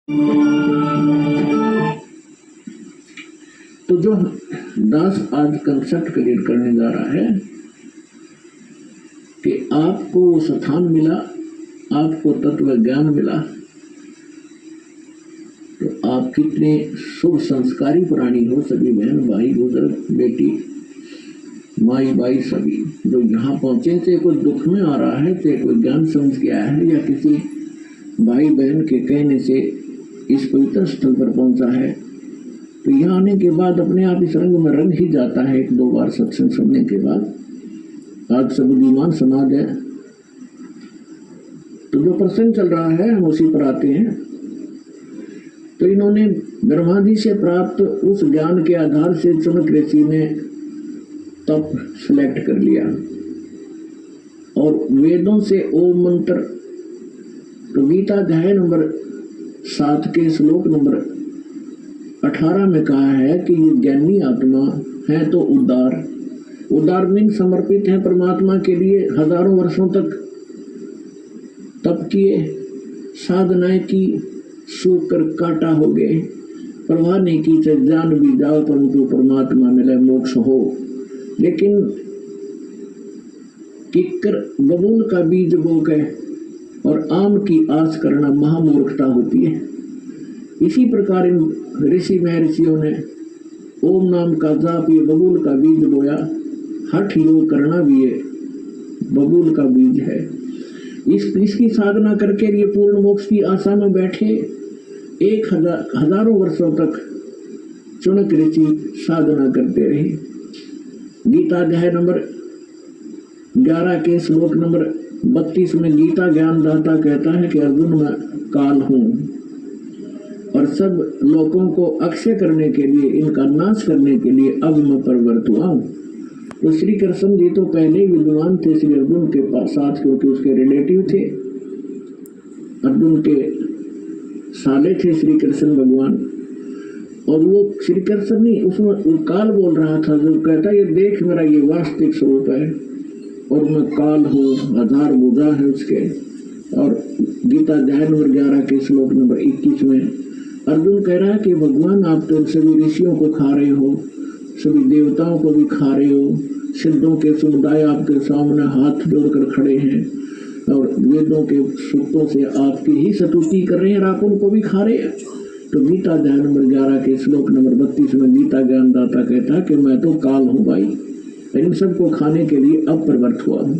तो जो दास आज कंसेप्ट क्रिएट करने जा रहा है कि आपको वो स्थान मिला, आपको तत्व ज्ञान मिला, तो आप कितने शुभ संस्कारी प्राणी हो। सभी बहन भाई बुजुर्ग बेटी माई बाई सभी जो यहाँ पहुंचे, थे कोई दुख में आ रहा है, थे कोई ज्ञान समझ के आया है, या किसी भाई बहन के कहने से इस पवित्र स्थल पर पहुंचा है, तो यहाँ आने के बाद अपने आप इस रंग में रंग ही जाता है। एक दो बार सत्संग सुनने के बाद आज सब बुद्धिमान समाज है, तो जो प्रसंग चल रहा है हम उसी पर आते हैं। तो इन्होंने ब्रह्मा जी से प्राप्त उस ज्ञान के आधार से चुनक ऋषि ने तप सिलेक्ट कर लिया और वेदों से ओम मंत्र, तो गीता अध्याय नंबर 7 के श्लोक नंबर 18 में कहा है कि ये ज्ञानी आत्मा है तो उदार मीन समर्पित है परमात्मा के लिए। हजारों वर्षों तक तप किए, साधनाएं की, सूख कर काटा हो गए, परवाह नहीं की चाहे जान भी जाओ परंतु परमात्मा मिले मोक्ष हो। लेकिन किक्कर बबूल का बीज बो गए और आम की आस करना महामूर्खता होती है। इसी प्रकार इन ऋषि महर्षियों ने ओम नाम का जाप ये बबूल का बीज बोया, हठ योग करना भी ये बबूल का बीज है। इसकी साधना करके ये पूर्ण मोक्ष की आशा में बैठे, हजारों वर्षों तक चुनक ऋषि साधना करते रहे। गीता अध्याय नंबर 11 के श्लोक नंबर 32 में गीता ज्ञानदाता कहता है कि अर्जुन मैं काल हूँ और सब लोगों को अक्षय करने के लिए, इनका नाश करने के लिए अब मैं प्रवृत्त हुआ हूँ। तो श्री कृष्ण जी तो पहले ही विद्वान थे श्री अर्जुन के पास साथ, क्योंकि उसके रिलेटिव थे, अर्जुन के साले थे श्री कृष्ण भगवान। और वो श्री कृष्ण नहीं, उसमें वो काल बोल रहा था, जो कहता ये देख मेरा ये वास्तविक स्वरूप है और मैं काल हूँ, हजार भुजा है उसके। और गीता अध्याय नंबर 11 के श्लोक नंबर 21 में अर्जुन कह रहा है कि भगवान आप तो सभी ऋषियों को खा रहे हो, सभी देवताओं को भी खा रहे हो, सिद्धों के समुदाय आपके सामने हाथ जोड़कर खड़े हैं और वेदों के सूक्तों से आपकी ही स्तुति कर रहे हैं, आप उनको भी खा रहे हैं। तो गीता अध्याय नंबर 11 के श्लोक नंबर 32 में गीता ज्ञानदाता कहता है कि मैं तो काल हूँ भाई, इन सबको खाने के लिए अब प्रवृत्त हुआ हूँ।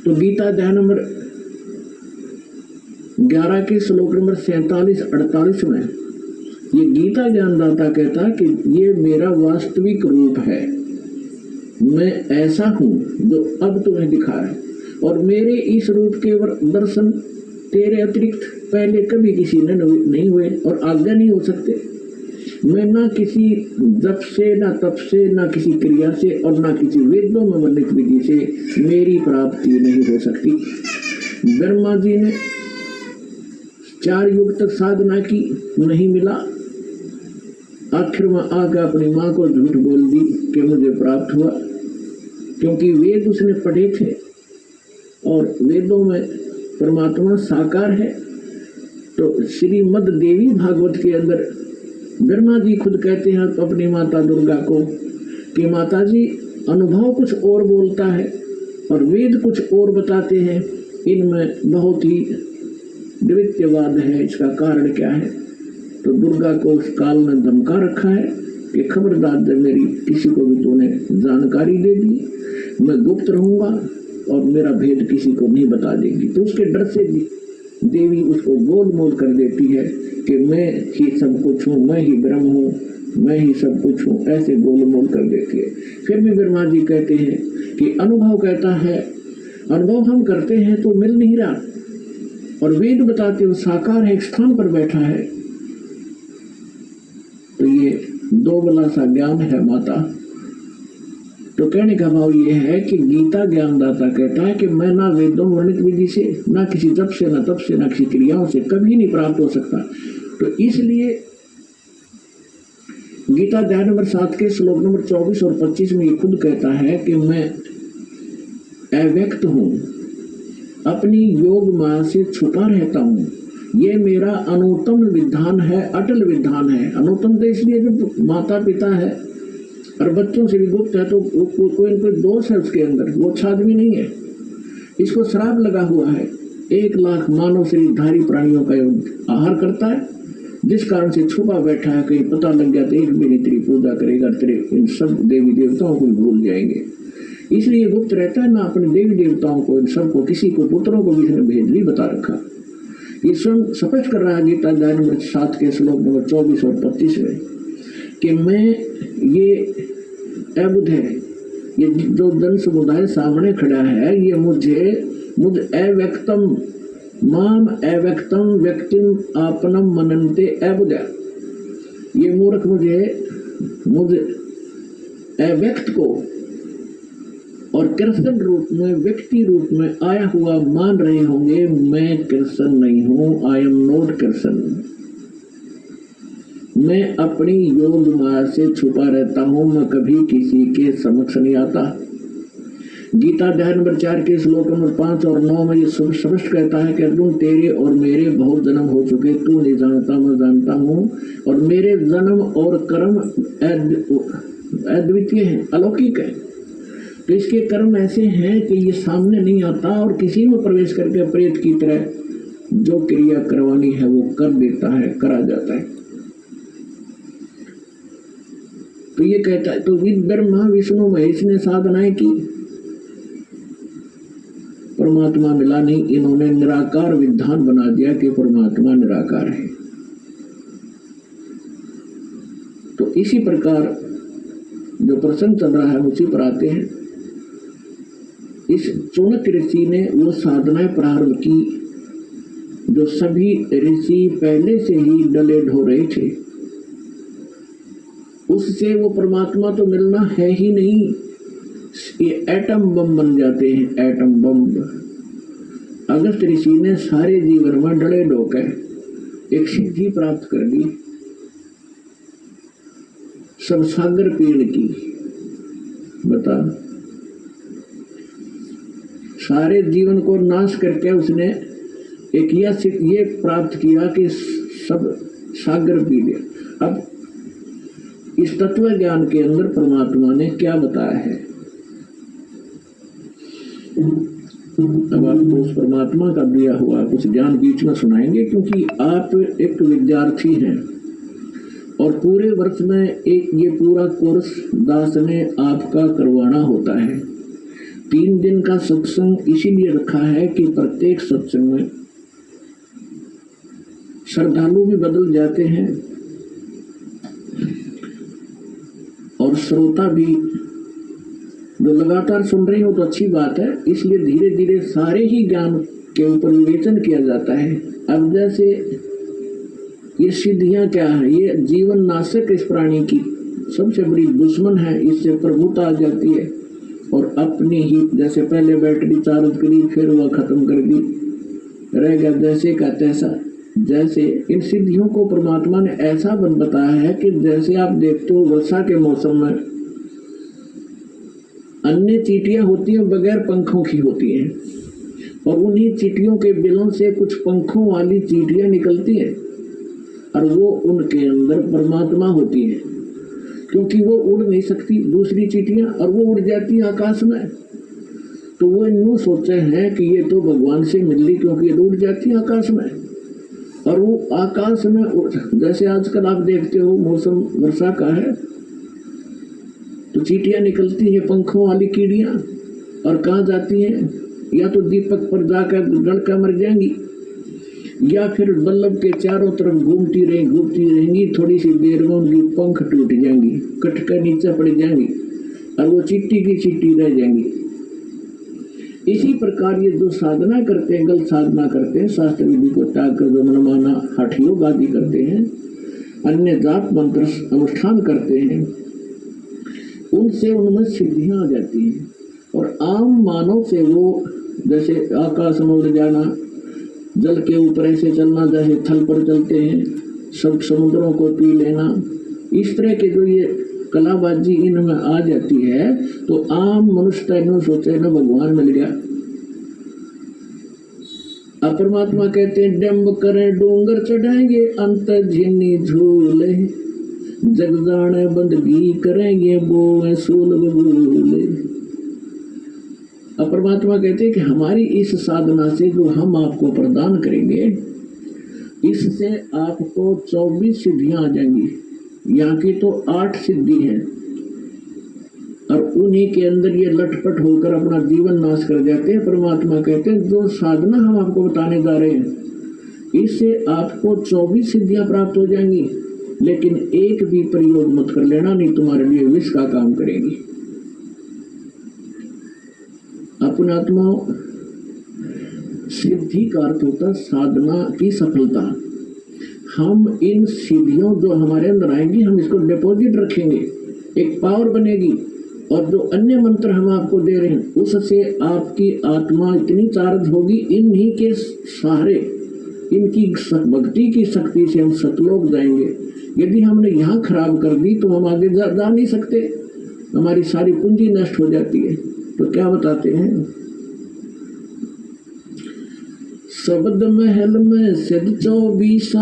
तो गीता अध्याय नंबर 11 के श्लोक नंबर 47-48 में ये गीता ज्ञानदाता कहता है कि ये मेरा वास्तविक रूप है, मैं ऐसा हूँ जो अब तुम्हें दिखा है, और मेरे इस रूप के दर्शन तेरे अतिरिक्त पहले कभी किसी ने नहीं हुए और आज्ञा नहीं हो सकते। मैं ना किसी जप से, ना तप से, ना किसी क्रिया से और ना किसी वेदों में वर्णित विधि से मेरी प्राप्ति नहीं हो सकती। ब्रह्मा जी ने 4 युग तक साधना की, नहीं मिला, आखिर में आकर अपनी माँ को झूठ बोल दी कि मुझे प्राप्त हुआ, क्योंकि वेद उसने पढ़े थे और वेदों में परमात्मा साकार है। तो श्रीमद् देवी भागवत के अंदर ब्रह्मा जी खुद कहते हैं अपनी माता दुर्गा को कि माता जी अनुभव कुछ और बोलता है और वेद कुछ और बताते हैं, इनमें बहुत ही द्वितीयवाद है, इसका कारण क्या है। तो दुर्गा को उस काल ने धमका रखा है कि खबरदार जब मेरी किसी को भी तूने जानकारी दे दी, मैं गुप्त रहूंगा और मेरा भेद किसी को नहीं बता देगी। तो उसके डर से देवी उसको गोल मोल कर देती है कि मैं ही सब कुछ हूँ, मैं ही ब्रह्म हूँ, मैं ही सब कुछ हूँ, ऐसे गोल मोल कर देती है। फिर भी ब्रह्मा जी कहते हैं कि अनुभव कहता है, अनुभव हम करते हैं तो मिल नहीं रहा, और वेद बताते हो साकार है, एक स्थान पर बैठा है। तो ये दो बला सा ज्ञान है माता। तो कहने का भाव ये है कि गीता ज्ञानदाता कहता है कि मैं ना वेदों वर्णित विधि से, ना किसी जप से, ना तप से, ना किसी क्रियाओं से कभी नहीं प्राप्त हो सकता। तो इसलिए गीता अध्याय नंबर 7 के श्लोक नंबर 24 और 25 में ये खुद कहता है कि मैं अव्यक्त हूँ, अपनी योग माया से छुपा रहता हूँ ये मेरा अनुत्तम विधान है, अटल विधान है। अनुत्तम तो इसलिए जो माता पिता है और बच्चों से भी गुप्त है, तो कोई न कोई दोष है उसके अंदर, वो अच्छा आदमी नहीं है। इसको श्राप लगा हुआ है, 1 लाख मानव शरीरधारी प्राणियों का आहार करता है, जिस कारण से छुपा बैठा है। कहीं पता लग गया तो एक भी तेरी पूजा करेगा, तेरे इन सब देवी देवताओं को भूल जाएंगे। इसलिए गुप्त रहता है ना, अपने देवी देवताओं को, इन सबको, किसी को, पुत्रों को भी इसने भेद नहीं बता रखा। ये स्वयं स्पष्ट कर रहा है गीता अध्याय नंबर 7 के श्लोक नंबर 24 और 25 में कि मैं ये अबुध है, ये जो जन समुदाय सामने खड़ा है, ये मुझ अव्यक्तम माम अव्यक्तम व्यक्तिम आपनम मनन्ते अबुध। ये मूर्ख मुझ अव्यक्त को और कृष्ण रूप में, व्यक्ति रूप में आया हुआ मान रहे होंगे। मैं कृष्ण नहीं हूं, आई एम नॉट कृष्ण। मैं अपनी योग माया से छुपा रहता हूं, मैं कभी किसी के समक्ष नहीं आता। गीता अध्याय नंबर 4 के श्लोक नंबर 5 और 9 में ये स्पष्ट कहता है कि अर्जुन, तेरे और मेरे बहुत जन्म हो चुके, तू नहीं जानता, मैं जानता हूं, और मेरे जन्म और कर्म अद्वितीय है, अलौकिक है। तो इसके कर्म ऐसे हैं कि ये सामने नहीं आता और किसी में प्रवेश करके प्रेत की तरह जो क्रिया करवानी है वो कर देता है, करा जाता है। तो ये कहता है, तो ब्रह्मा विष्णु महेश ने साधनाएं की, परमात्मा मिला नहीं। इन्होंने निराकार विधान बना दिया कि परमात्मा निराकार है। तो इसी प्रकार जो प्रसंग चल रहा है उसी पर आते हैं। इस चाणक्य ऋषि ने वो साधनाएं प्रारंभ की जो सभी ऋषि पहले से ही डले ढो रहे थे। उससे वो परमात्मा तो मिलना है ही नहीं, ये एटम बम बन जाते हैं, एटम बम। अगस्त ऋषि ने सारे जीवन में डले ढोकर एक सिद्धि प्राप्त कर ली, सब सागर पीण की। बता, सारे जीवन को नाश करके उसने एक ये प्राप्त किया कि सब सागर पी लिया। अब इस तत्व ज्ञान के अंदर परमात्मा ने क्या बताया है, अब आपको उस परमात्मा का दिया हुआ कुछ ज्ञान बीच में सुनाएंगे, क्योंकि आप एक विद्यार्थी हैं और पूरे वर्ष में एक ये पूरा कोर्स दास ने आपका करवाना होता है। 3 दिन का सत्संग इसीलिए रखा है कि प्रत्येक सत्संग में श्रद्धालु भी बदल जाते हैं और श्रोता भी। जो लगातार सुन रहे हो तो अच्छी बात है, इसलिए धीरे धीरे सारे ही ज्ञान के ऊपर विवेचन किया जाता है। अब जैसे ये सिद्धियां क्या है, ये जीवन नाशक इस प्राणी की सबसे बड़ी दुश्मन है। इससे प्रभुता आ जाती है और अपनी ही, जैसे पहले बैटरी चार्ज करी फिर वह खत्म कर दी, रह गया जैसे का तैसा। जैसे इन सिद्धियों को परमात्मा ने ऐसा बताया है कि जैसे आप देखते हो वर्षा के मौसम में अन्य चींटियां होती हैं बगैर पंखों की होती हैं, और उन्हीं चींटियों के बिलों से कुछ पंखों वाली चींटियां निकलती हैं और वो उनके अंदर परमात्मा होती हैं, क्योंकि वो उड़ नहीं सकती दूसरी चींटियां, और वो उड़ जाती है आकाश में। तो वो यूँ सोचते हैं कि ये तो भगवान से मिल ली, क्योंकि ये उड़ जाती है आकाश में। और वो आकाश में जैसे आजकल आप देखते हो मौसम वर्षा का है तो चींटियां निकलती है पंखों वाली कीड़ियां, और कहाँ जाती हैं, या तो दीपक पर जाकर गड़कर मर जाएंगी, या फिर बल्लभ के चारों तरफ घूमती रहेंगी। थोड़ी सी देर में उनकी पंख टूट जाएंगी, कट कर नीचे पड़ जाएंगी और वो चिट्टी की चिट्टी रह जाएंगी। इसी प्रकार ये जो साधना करते हैं, गलत साधना करते हैं, शास्त्र विधि को त्याग कर जो मनमाना हठयोग आदि करते हैं, अन्य जाप मंत्र अनुष्ठान करते हैं, उनसे उनमें सिद्धियां आ जाती हैं। और आम मानव से वो जैसे आकाश में उड़ जाना, जल के ऊपर ऐसे चलना जैसे थल पर चलते हैं, सब समुद्रों को पी लेना, इस तरह के जो ये कलाबाजी इनमें आ जाती है, तो आम मनुष्य इन्हों सोचे न भगवान मिल गया। अब परमात्मा कहते हैं डम्ब करें डोंगर चढ़ाएंगे अंत झिन्नी झूले, जग जाने बंदगी करेंगे बोए सूल बबूले। अब परमात्मा कहते हैं कि हमारी इस साधना से जो हम आपको प्रदान करेंगे, इससे आपको 24 सिद्धियां आ जाएंगी। यहाँ की तो 8 सिद्धि है, और उन्हीं के अंदर ये लटपट होकर अपना जीवन नाश कर जाते हैं। परमात्मा कहते हैं जो साधना हम आपको बताने जा रहे हैं, इससे आपको 24 सिद्धियां प्राप्त हो जाएंगी, लेकिन एक भी प्रयोग मत कर लेना, नहीं तुम्हारे लिए विष का काम करेगी। अपना आत्मा सिद्धि का अर्थ होता साधना की सफलता। हम इन सिद्धियों जो हमारे अंदर आएंगी, हम इसको डिपॉजिट रखेंगे, एक पावर बनेगी, और जो अन्य मंत्र हम आपको दे रहे हैं उससे आपकी आत्मा इतनी चार्ज होगी, इन्हीं के सहारे, इनकी भक्ति की शक्ति से हम सतलोक जाएंगे। यदि हमने यहाँ खराब कर दी तो हम आगे जा नहीं सकते, हमारी सारी पूंजी नष्ट हो जाती है। तो क्या बताते हैं, शब्द महल में सिद्ध 24,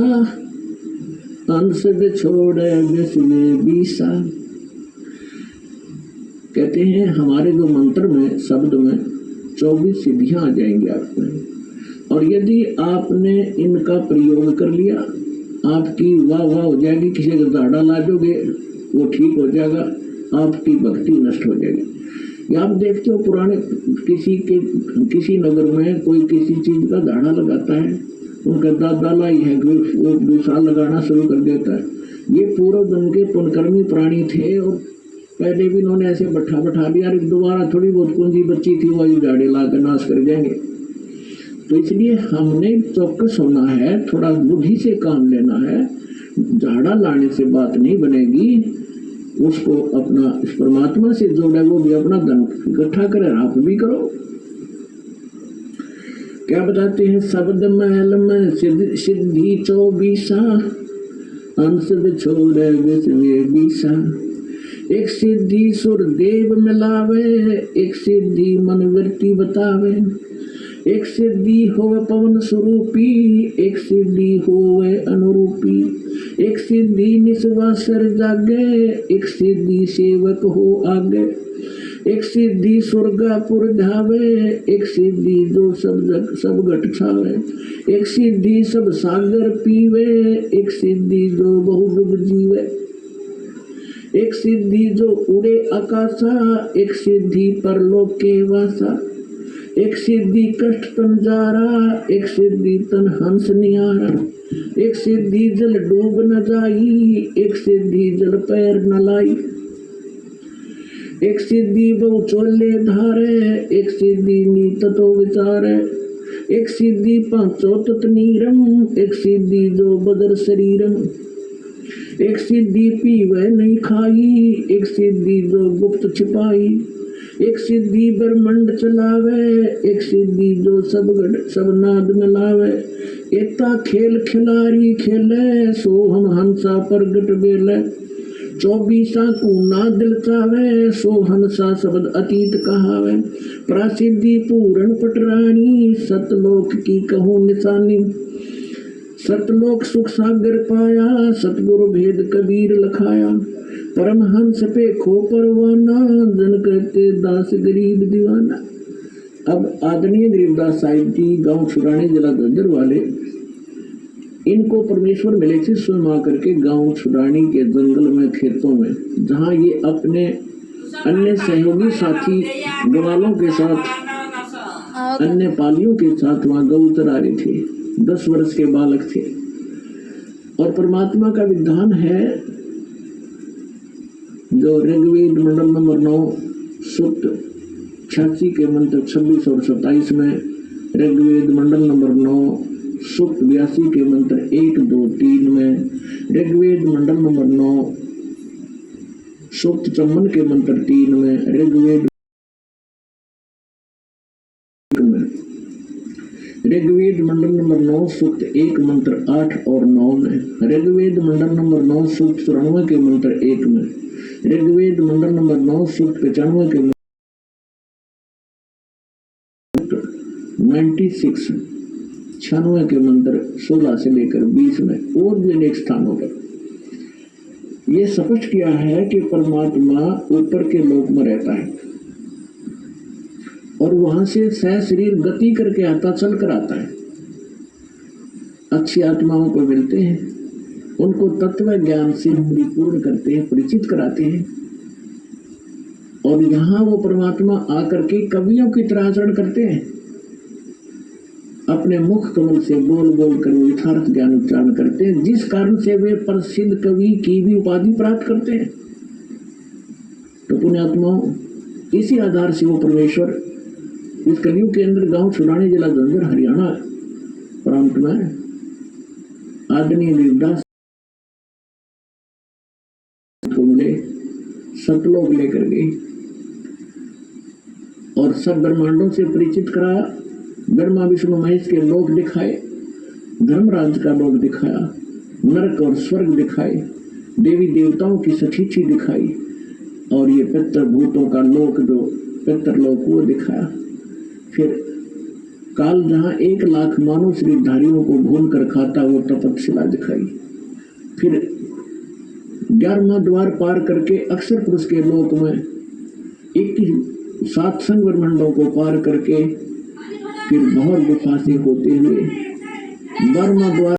अंश छोड़े विश्व 20। कहते हैं हमारे जो मंत्र में, शब्द में 24 सिद्धियां आ जाएंगी आपको, और यदि आपने इनका प्रयोग कर लिया, आपकी वाह वाह हो जाएगी। किसी का दाढ़ा ला दोगे वो ठीक हो जाएगा, आपकी भक्ति नष्ट हो जाएगी। आप देखते हो पुराने किसी नगर में कोई किसी चीज का दाढ़ा लगाता है, उनका दादा लाई है, वो दूसरा लगाना शुरू कर देता है। ये पूर्व जन्म के पुण्यकर्मी प्राणी थे, और पहले भी इन्होंने ऐसे बैठा दिया, दोबारा थोड़ी बहुत पूंजी बची थी, वही झाड़े लाकर नाश कर जाएंगे। तो इसलिए हमने चौकस होना है, थोड़ा बुद्धि से काम लेना है। झाड़ा लाने से बात नहीं बनेगी, उसको अपना इस परमात्मा से जोड़े, वो भी अपना धन इकट्ठा करे, आप भी करो। क्या बताते हैं, शब्द महल में सिद्धि 24, अंश छोड़े विश्व 20। एक सिद्धि सुर देव मिलावे, एक सिद्धि मन वृत्ति बतावे, एक सिद्धि होवे पवन स्वरूपी, एक सिद्धि होवे अनुरूपी, एक सिद्धि निस्वासर जागे, एक सिद्धि सेवक हो आगे, एक सिद्धि स्वर्गापुर धावे, एक सिद्धि जो सब घट छावे, एक सिद्धि सब सागर पीवे, एक सिद्धि जो बहुयुग जीवे, एक सिद्धि जो उड़े आकाशा, एक सिद्धि परलोक के वासा, एक सिद्धि कष्ट तन जारा, एक सिद्धि तन हंस निहारा, एक सिद्धि जल डूब न जाई, एक सिद्धि जल पैर न लाई, एक सिद्धि बहु चोले धारे, एक सिद्धि नीत तो विचारे, एक सिद्धि पांचो तत् नीरम, एक सिद्धि जो बदर शरीरम, एक सिद्धि पीवे नहीं खाई, एक सिद्धि जो गुप्त छिपाई, एक सिद्धि ब्रह्मंड चलावे, एक सिद्धि जो सब नाद मिलावे, एता खेल खिलारी खेले, सो हम हंसा प्रगट बेले, 24 को ना दिल चावे, सो हंसा शब्द अतीत कहावे, प्रसिद्धि पूर्ण पटरानी, सतलोक की कहूँ निशानी, सतलोक सुख सागर पाया, सतगुरु भेद कबीर लखाया, परमहंस पे खो परवाना, जन कहते दास गरीब दीवाना। अब आदरणीय गरीबदास साहिब जी गांव छुड़ाने जिला दद्दर वाले, इनको परमेश्वर मिले थे स्वयं आकर के गांव छुड़ानी के जंगल में, खेतों में, जहां ये अपने अन्य सहयोगी साथी ग्वालों के साथ, अन्य पालियों के साथ वहां गौ चरा रहे थे। 10 वर्ष के बालक थे, और परमात्मा का विधान है जो ऋग्वेद मंडल नंबर 9 सूक्त 86 के मंत्र 26 और 27 में, ऋग्वेद मंडल नंबर 9 सूक्त 82 के मंत्र 1, 2, 3 में, ऋग्वेद मंडल नंबर 9 सूक्त 54 के मंत्र 3 में, ऋग्वेद मंडल नंबर 9 सूक्त 1 मंत्र 8 और 9 में, ऋग्वेद मंडल नंबर 9 सूक्त 94 के मंत्र 1 में, ऋग्वेद मंडल नंबर 9 सूक्त 95 के 96, 96 के मंत्र 16 से लेकर 20 में और भी अनेक स्थानों पर यह स्पष्ट किया है कि परमात्मा ऊपर के लोक में रहता है और वहां से सह शरीर गति करके आता, चल कर आता है। अच्छी आत्माओं को मिलते हैं, उनको तत्व ज्ञान से परिपूर्ण करते हैं, परिचित कराते हैं और यहाँ वो परमात्मा आकर के कवियों की तरह आचरण करते हैं। अपने मुख कमल से बोल बोल कर वो यथार्थ ज्ञान उच्चारण करते हैं, जिस कारण से वे प्रसिद्ध कवि की भी उपाधि प्राप्त करते हैं। तो पुण्यात्माओं, इसी आधार से वो परमेश्वर इस कलयुग के अंदर गांव छुड़ाने जिला झज्जर हरियाणा प्रांत में आदरणीय देवदास को मिले, सतलोक लेकर गए और सब ब्रह्मांडों से परिचित करा। ब्रह्मा विष्णु महेश के लोक दिखाए, धर्मराज का लोक दिखाया, नरक और स्वर्ग दिखाए, देवी देवताओं की सठीची दिखाई और ये पितर भूतों का लोक जो पितरलोक वो दिखाया। फिर काल जहां 1 लाख मानव शरीरधारियों को भून कर खाता वो तपतशिला दिखाई। फिर 11वां द्वार पार करके अक्षर पुरुष के लोक में 7 संग ब्रह्मांडों को पार करके फिर बहुत गुफा से होते हुए 12वां द्वार